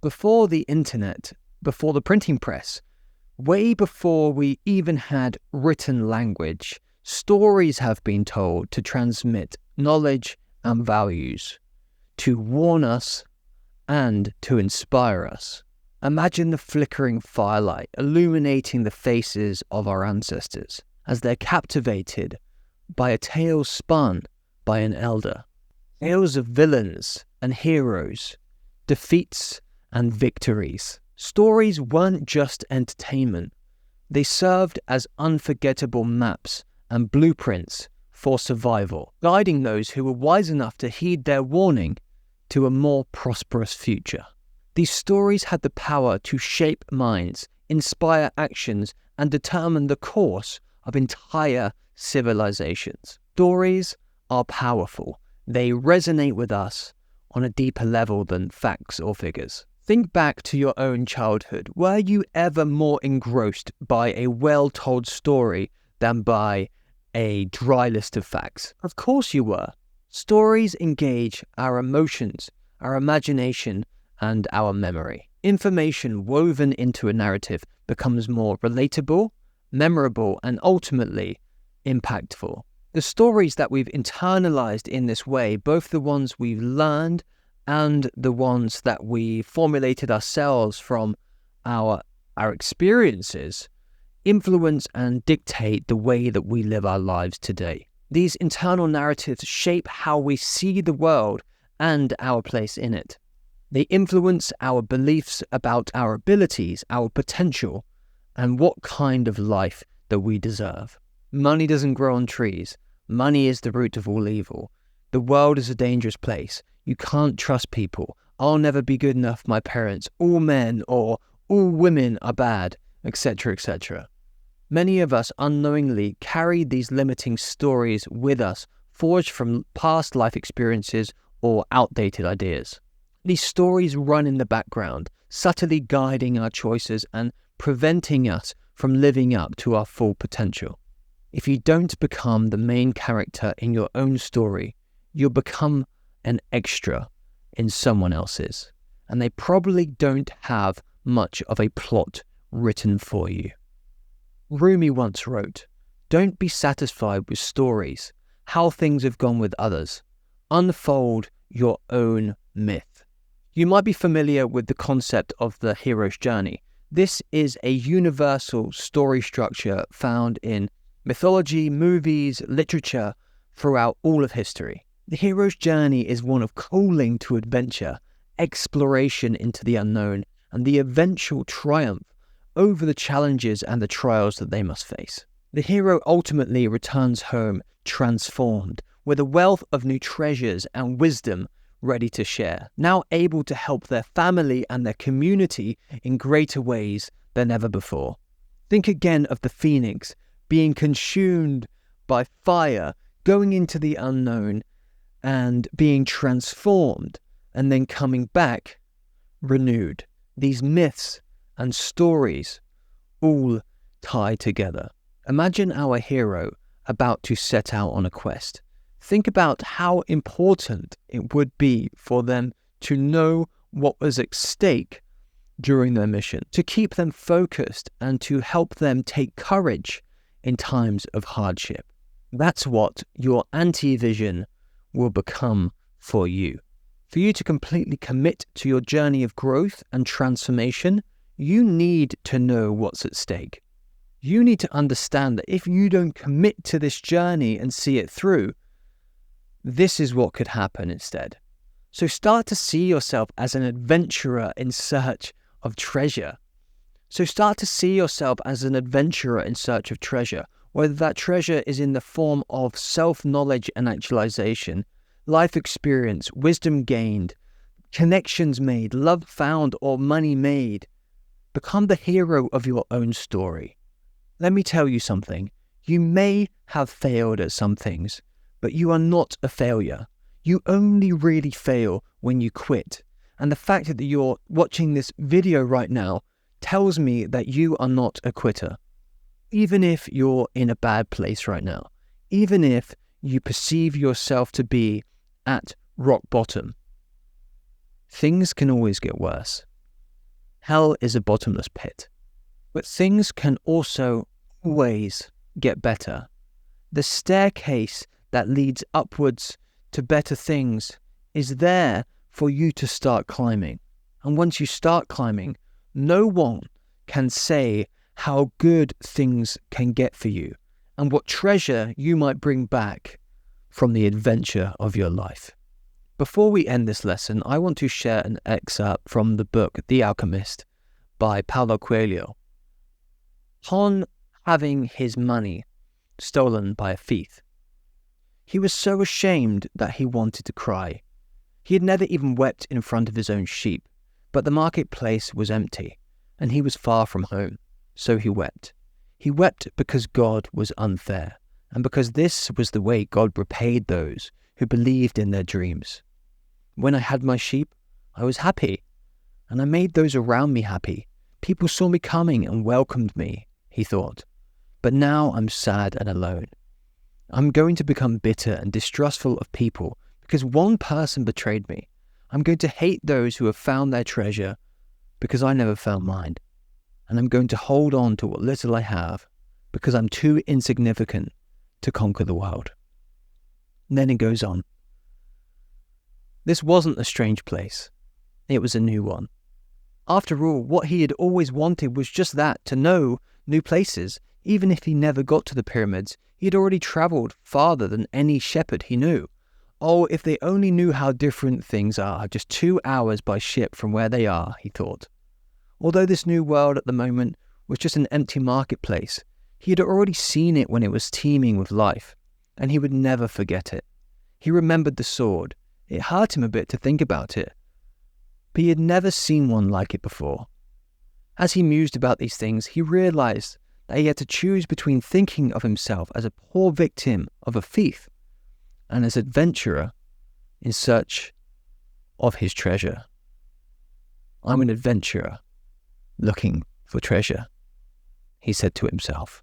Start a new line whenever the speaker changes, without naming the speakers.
Before the internet, before the printing press, way before we even had written language, stories have been told to transmit knowledge and values, to warn us and to inspire us. Imagine the flickering firelight illuminating the faces of our ancestors as they're captivated by a tale spun by an elder. Tales of villains and heroes, defeats and victories. Stories weren't just entertainment. They served as unforgettable maps and blueprints for survival, guiding those who were wise enough to heed their warning to a more prosperous future. These stories had the power to shape minds, inspire actions, and determine the course of entire civilizations. Stories are powerful. They resonate with us on a deeper level than facts or figures. Think back to your own childhood. Were you ever more engrossed by a well-told story than by a dry list of facts? Of course you were. Stories engage our emotions, our imagination, and our memory. Information woven into a narrative becomes more relatable, memorable, and ultimately impactful. The stories that we've internalized in this way, both the ones we've learned and the ones that we formulated ourselves from our experiences, influence and dictate the way that we live our lives today. These internal narratives shape how we see the world and our place in it. They influence our beliefs about our abilities, our potential, and what kind of life that we deserve. Money doesn't grow on trees. Money is the root of all evil. The world is a dangerous place. You can't trust people. I'll never be good enough for my parents. All men or all women are bad, etc., etc. Many of us unknowingly carry these limiting stories with us, forged from past life experiences or outdated ideas. These stories run in the background, subtly guiding our choices and preventing us from living up to our full potential. If you don't become the main character in your own story, you'll become an extra in someone else's, and they probably don't have much of a plot written for you. Rumi once wrote, "Don't be satisfied with stories, how things have gone with others. Unfold your own myth." You might be familiar with the concept of the hero's journey. This is a universal story structure found in mythology, movies, literature throughout all of history. The hero's journey is one of calling to adventure, exploration into the unknown, and the eventual triumph over the challenges and the trials that they must face. The hero ultimately returns home transformed, with a wealth of new treasures and wisdom ready to share, now able to help their family and their community in greater ways than ever before. Think again of the phoenix being consumed by fire, going into the unknown, and being transformed, and then coming back renewed. These myths and stories all tie together. Imagine our hero about to set out on a quest. Think about how important it would be for them to know what was at stake during their mission, to keep them focused and to help them take courage in times of hardship. That's what your anti-vision will become for you. For you to completely commit to your journey of growth and transformation, you need to know what's at stake. You need to understand that if you don't commit to this journey and see it through, this is what could happen instead. So start to see yourself as an adventurer in search of treasure. Whether that treasure is in the form of self-knowledge and actualization, life experience, wisdom gained, connections made, love found, or money made. Become the hero of your own story. Let me tell you something. You may have failed at some things, but you are not a failure. You only really fail when you quit. And the fact that you're watching this video right now tells me that you are not a quitter. Even if you're in a bad place right now, even if you perceive yourself to be at rock bottom, things can always get worse. Hell is a bottomless pit. But things can also always get better. The staircase that leads upwards to better things is there for you to start climbing. And once you start climbing, no one can say how good things can get for you and what treasure you might bring back from the adventure of your life. Before we end this lesson, I want to share an excerpt from the book The Alchemist by Paulo Coelho. Upon having his money stolen by a thief, he was so ashamed that he wanted to cry. He had never even wept in front of his own sheep, but the marketplace was empty, and he was far from home, so he wept. He wept because God was unfair, and because this was the way God repaid those who believed in their dreams. When I had my sheep, I was happy, and I made those around me happy. People saw me coming and welcomed me, he thought. But now I'm sad and alone. I'm going to become bitter and distrustful of people because one person betrayed me. I'm going to hate those who have found their treasure because I never found mine. And I'm going to hold on to what little I have because I'm too insignificant to conquer the world. And then it goes on. This wasn't a strange place. It was a new one. After all, what he had always wanted was just that, to know new places. Even if he never got to the pyramids, he had already travelled farther than any shepherd he knew. Oh, if they only knew how different things are, just 2 hours by ship from where they are, he thought. Although this new world at the moment was just an empty marketplace, he had already seen it when it was teeming with life, and he would never forget it. He remembered the sword. It hurt him a bit to think about it, but he had never seen one like it before. As he mused about these things, he realized that he had to choose between thinking of himself as a poor victim of a thief and as an adventurer in search of his treasure. I'm an adventurer looking for treasure, he said to himself.